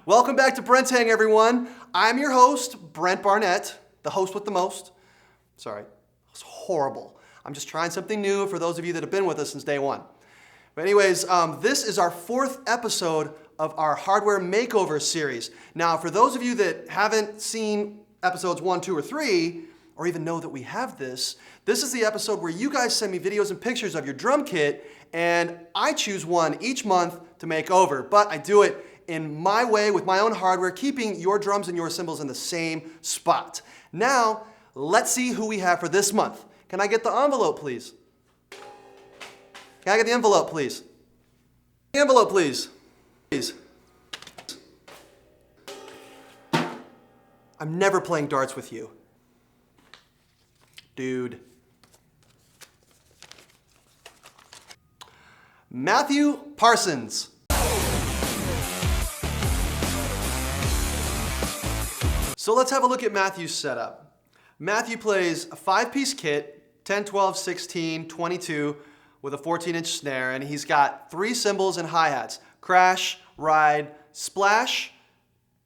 Welcome back to Brent's Hang, everyone. I'm your host, Brent Barnett, the host with the most. Sorry, it was horrible. I'm just trying something new for those of you that have been with us since day one. But anyways, this is our 4th episode of our hardware makeover series. Now, for those of you that haven't seen episodes 1, 2, or 3, or even know that we have this is the episode where you guys send me videos and pictures of your drum kit, and I choose one each month to make over. But I do it in my way with my own hardware, keeping your drums and your cymbals in the same spot. Now, let's see who we have for this month. Can I get the envelope, please? Can I get the envelope, please? The envelope, please. Please. I'm never playing darts with you. Dude. Matthew Parsons. So let's have a look at Matthew's setup. Matthew plays a 5-piece kit, 10, 12, 16, 22, with a 14-inch snare, and he's got 3 cymbals and hi-hats: crash, ride, splash,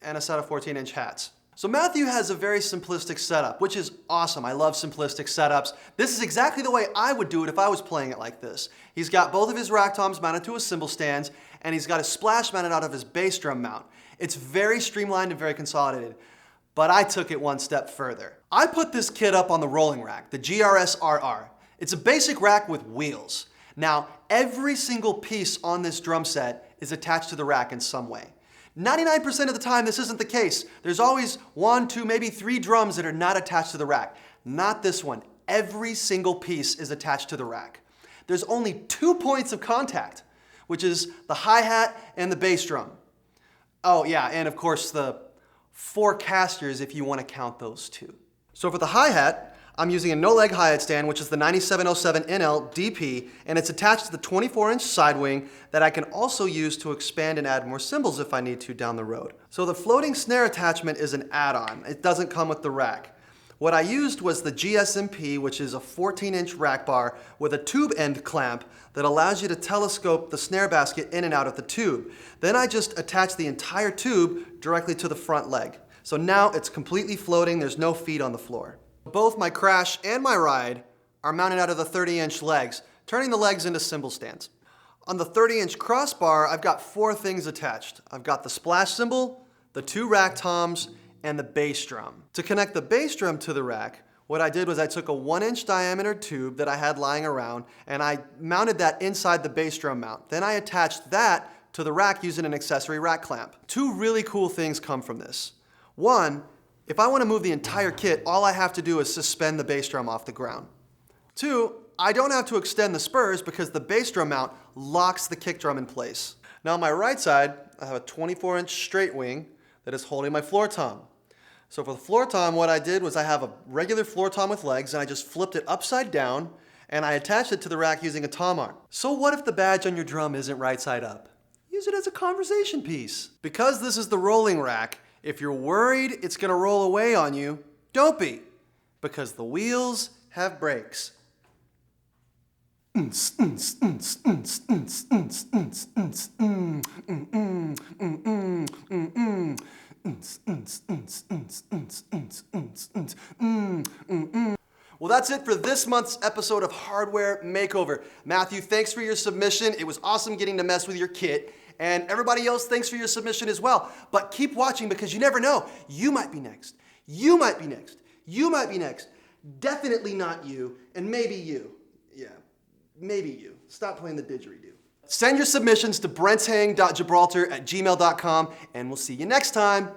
and a set of 14-inch hats. So Matthew has a very simplistic setup, which is awesome. I love simplistic setups. This is exactly the way I would do it if I was playing it like this. He's got both of his rack toms mounted to his cymbal stands, and he's got a splash mounted out of his bass drum mount. It's very streamlined and very consolidated, but I took it one step further. I put this kit up on the rolling rack, the GRS-RR. It's a basic rack with wheels. Now, every single piece on this drum set is attached to the rack in some way. 99% of the time, this isn't the case. There's always 1, 2, maybe 3 drums that are not attached to the rack. Not this one. Every single piece is attached to the rack. There's only 2 points of contact, which is the hi-hat and the bass drum. Oh yeah, and of course the 4 casters if you want to count those 2. So for the hi-hat, I'm using a no-leg hi-hat stand, which is the 9707 NL DP, and it's attached to the 24-inch side wing that I can also use to expand and add more cymbals if I need to down the road. So the floating snare attachment is an add-on. It doesn't come with the rack. What I used was the GSMP, which is a 14-inch rack bar with a tube end clamp that allows you to telescope the snare basket in and out of the tube. Then I just attach the entire tube directly to the front leg. So now it's completely floating, there's no feet on the floor. Both my crash and my ride are mounted out of the 30-inch legs, turning the legs into cymbal stands. On the 30-inch crossbar, I've got 4 things attached. I've got the splash cymbal, the 2 rack toms, and the bass drum. To connect the bass drum to the rack, what I did was I took a 1-inch diameter tube that I had lying around, and I mounted that inside the bass drum mount. Then I attached that to the rack using an accessory rack clamp. 2 really cool things come from this. 1, if I want to move the entire kit, all I have to do is suspend the bass drum off the ground. 2, I don't have to extend the spurs because the bass drum mount locks the kick drum in place. Now on my right side, I have a 24-inch straight wing that is holding my floor tom. So for the floor tom, what I did was I have a regular floor tom with legs, and I just flipped it upside down, and I attached it to the rack using a tom arm. So what if the badge on your drum isn't right side up? Use it as a conversation piece. Because this is the rolling rack, if you're worried it's gonna roll away on you, don't be, because the wheels have brakes. Well, that's it for this month's episode of Hardware Makeover. Matthew, thanks for your submission. It was awesome getting to mess with your kit. And everybody else, thanks for your submission as well. But keep watching because you never know. You might be next. You might be next. You might be next. Definitely not you, and maybe you. Yeah, maybe you. Stop playing the didgeridoo. Send your submissions to brenthang.gibraltar@gmail.com, and we'll see you next time.